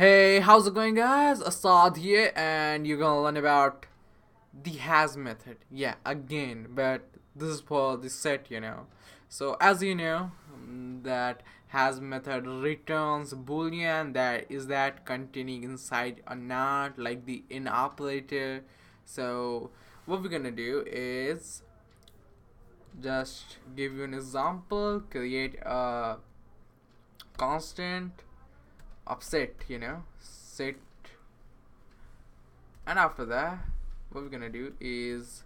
Hey, how's it going, guys? Assad here, and you're gonna learn about the has method. Yeah, again, but this is for the set. So, as you know, that has method returns boolean that containing inside a not, like the in operator. So, what we're gonna do is just give you an example, create a constant of set, and after that what we're gonna do is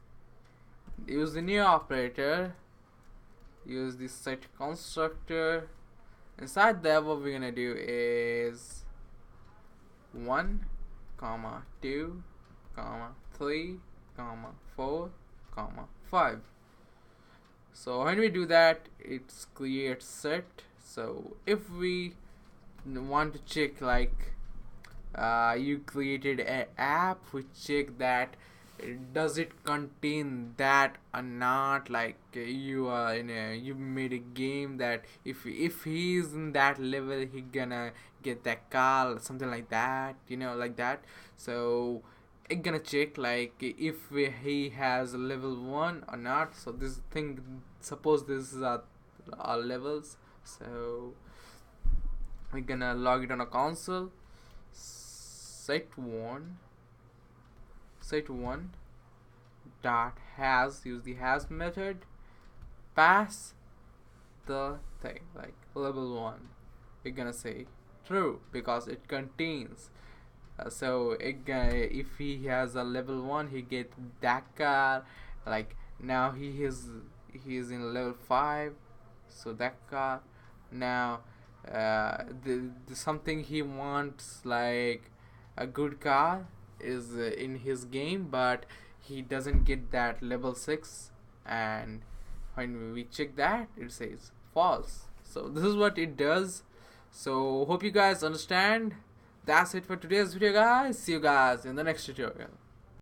use the new operator, use the set constructor. Inside there, what we're gonna do is 1 comma 2 comma 3 comma 4 comma 5. So when we do that, it's create set. So if we want to check, like, you created an app, we check that does it contain that or not. Like, you made a game that if he's in that level, he gonna get that car, something like that, like that. So it gonna check, like, if he has level 1 or not. So this thing, suppose this is our levels. So we're gonna log it on a console. Set1 dot has, use the has method, pass the thing like level 1. We're gonna say true because it contains. So if he has a level 1, he get that car. Like, now he is in level 5, so that car. Now the something he wants, like a good car, is in his game, but he doesn't get that level 6, and when we check that, it says false. So this is what it does. So hope you guys understand. That's it for today's video, guys. See you guys in the next tutorial.